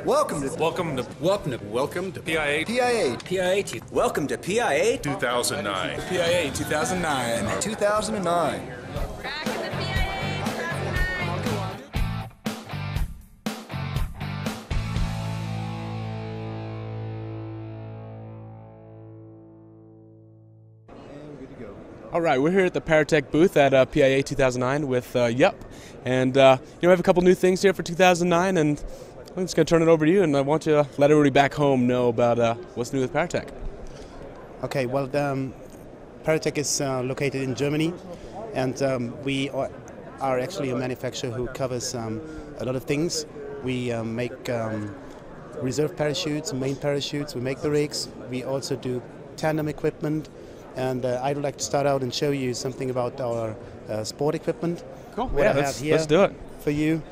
Welcome to PIA. PIA Welcome to PIA 2009. PIA 2009. 2009. Back in the PIA 2009. All right, we're here at the Paratec booth at PIA 2009 with Jupp, and we have a couple new things here for 2009, and I'm just going to turn it over to you, and I want you to let everybody back home know about what's new with Paratec. Okay, well, Paratec is located in Germany, and we are actually a manufacturer who covers a lot of things. We make reserve parachutes, main parachutes, we make the rigs, we also do tandem equipment, and I'd like to start out and show you something about our sport equipment. Cool, What yeah, I have here let's do it. for you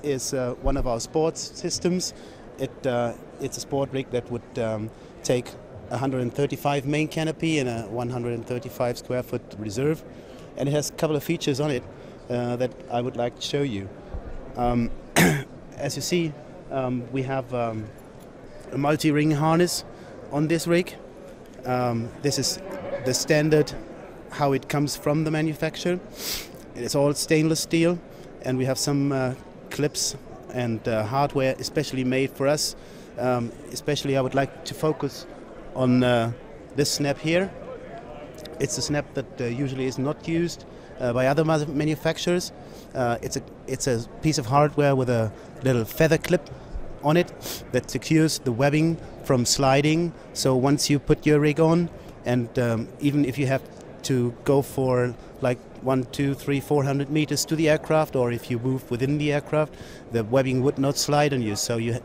is one of our sports systems. It's a sport rig that would take 135 main canopy and a 135 square foot reserve, and it has a couple of features on it that I would like to show you. As you see, we have a multi-ring harness on this rig. This is the standard how it comes from the manufacturer. It's all stainless steel, and we have some clips and hardware especially made for us. Especially I would like to focus on this snap here. It's a snap that usually is not used by other manufacturers. It's a piece of hardware with a little feather clip on it that secures the webbing from sliding. So once you put your rig on, and even if you have to go for like 100, 200, 300, 400 meters to the aircraft, or if you move within the aircraft, the webbing would not slide on you. So you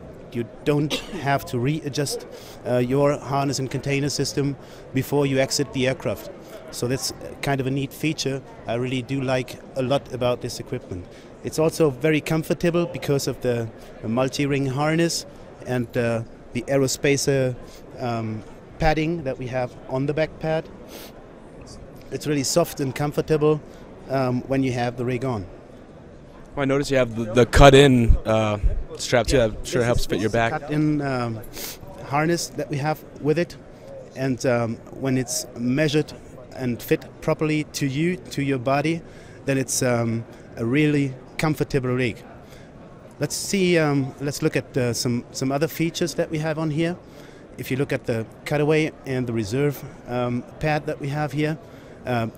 don't have to readjust your harness and container system before you exit the aircraft. So that's kind of a neat feature. I really do like a lot about this equipment. It's also very comfortable because of the multi-ring harness and the aerospacer padding that we have on the back pad. It's really soft and comfortable when you have the rig on. Well, I noticed you have the cut-in strap too. That sure helps fit your back. Cut-in harness that we have with it, and when it's measured and fit properly to you, to your body, then it's a really comfortable rig. Let's look at some other features that we have on here. If you look at the cutaway and the reserve pad that we have here,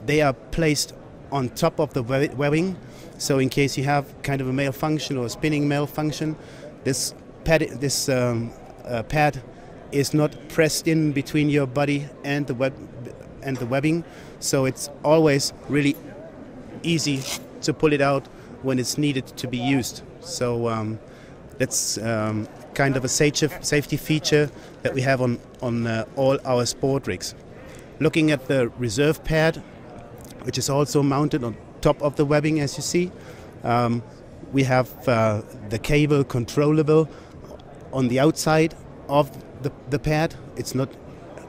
they are placed on top of the webbing. So in case you have kind of a malfunction or a spinning malfunction, this pad is not pressed in between your body and the webbing. So it's always really easy to pull it out when it's needed to be used. So that's kind of a safety feature that we have on all our sport rigs. Looking at the reserve pad, which is also mounted on top of the webbing, as you see, we have the cable controllable on the outside of the pad. It's not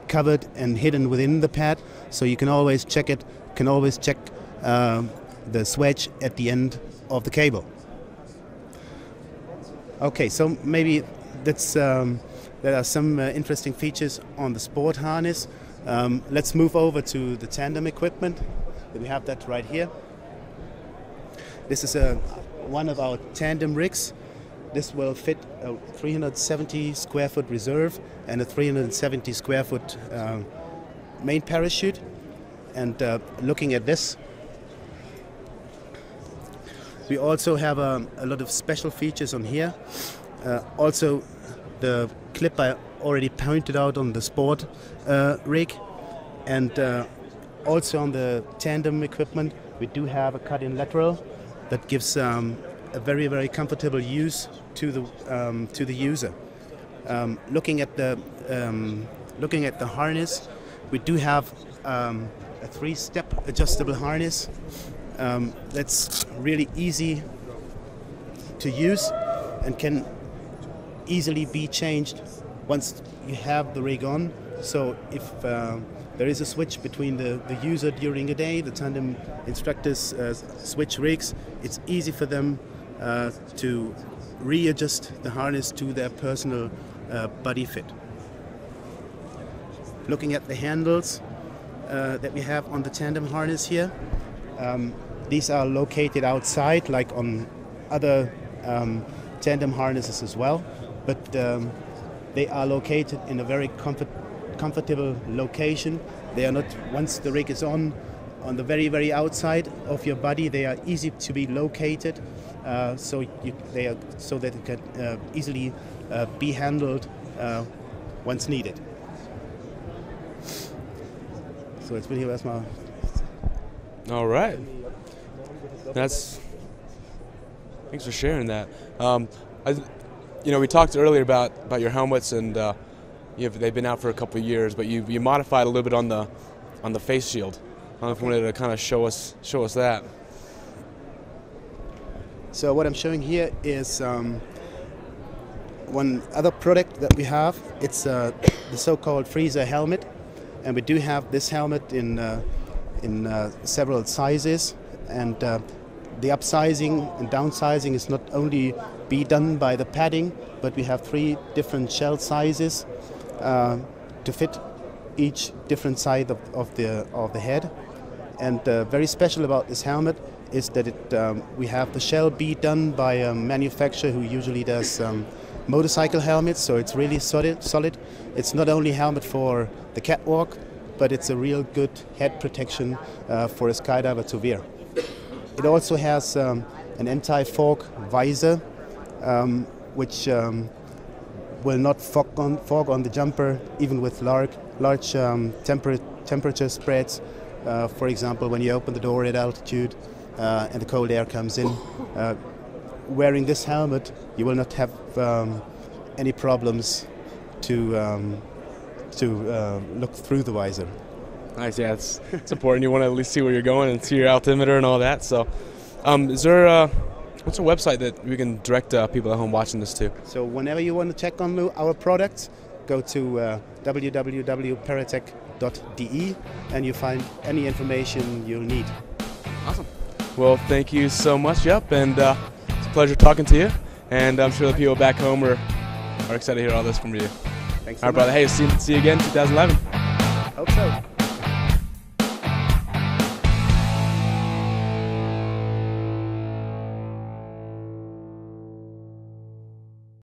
covered and hidden within the pad, so you can always check it. Can always check the switch at the end of the cable. Okay, so maybe there are some interesting features on the sport harness. Let's move over to the tandem equipment. We have that right here. This is one of our tandem rigs. This will fit a 370 square foot reserve and a 370 square foot main parachute. And looking at this, we also have a lot of special features on here. Also, the clip I already pointed out on the sport rig, and also on the tandem equipment, we do have a cut-in lateral that gives a very, very comfortable use to the user. Looking at the harness, we do have a 3-step adjustable harness that's really easy to use and can easily be changed once you have the rig on. So if there is a switch between the user during a day, the tandem instructors switch rigs, it's easy for them to readjust the harness to their personal body fit. Looking at the handles that we have on the tandem harness here, these are located outside like on other tandem harnesses as well, but they are located in a very comfortable location. They are not, once the rig is on the very, very outside of your body, they are easy to be located, so that it can easily be handled once needed. So it's been here erstmal. All right. Thanks for sharing that. We talked earlier about your helmets, and they've been out for a couple of years, but you modified a little bit on the face shield. I don't know if you wanted to kind of show us that. So what I'm showing here is one other product that we have. It's the so-called freezer helmet, and we do have this helmet in several sizes, and the upsizing and downsizing is not only be done by the padding, but we have 3 different shell sizes to fit each different side of the head. And very special about this helmet is that we have the shell be done by a manufacturer who usually does motorcycle helmets, so it's really solid. It's not only a helmet for the catwalk, but it's a real good head protection for a skydiver to wear. It also has an anti-fog visor, which will not fog on the jumper, even with large temperature spreads. For example, when you open the door at altitude and the cold air comes in, wearing this helmet, you will not have any problems to look through the visor. Nice, yeah, it's important. You want to at least see where you're going and see your altimeter and all that. So, is there what's a website that we can direct people at home watching this to? So, whenever you want to check on our products, go to www.paratec.de and you find any information you'll need. Awesome. Well, thank you so much, Jupp, and it's a pleasure talking to you. And I'm sure the people back home are excited to hear all this from you. Thanks so all right, much. brother. Hey, see you again in 2011. Hope so.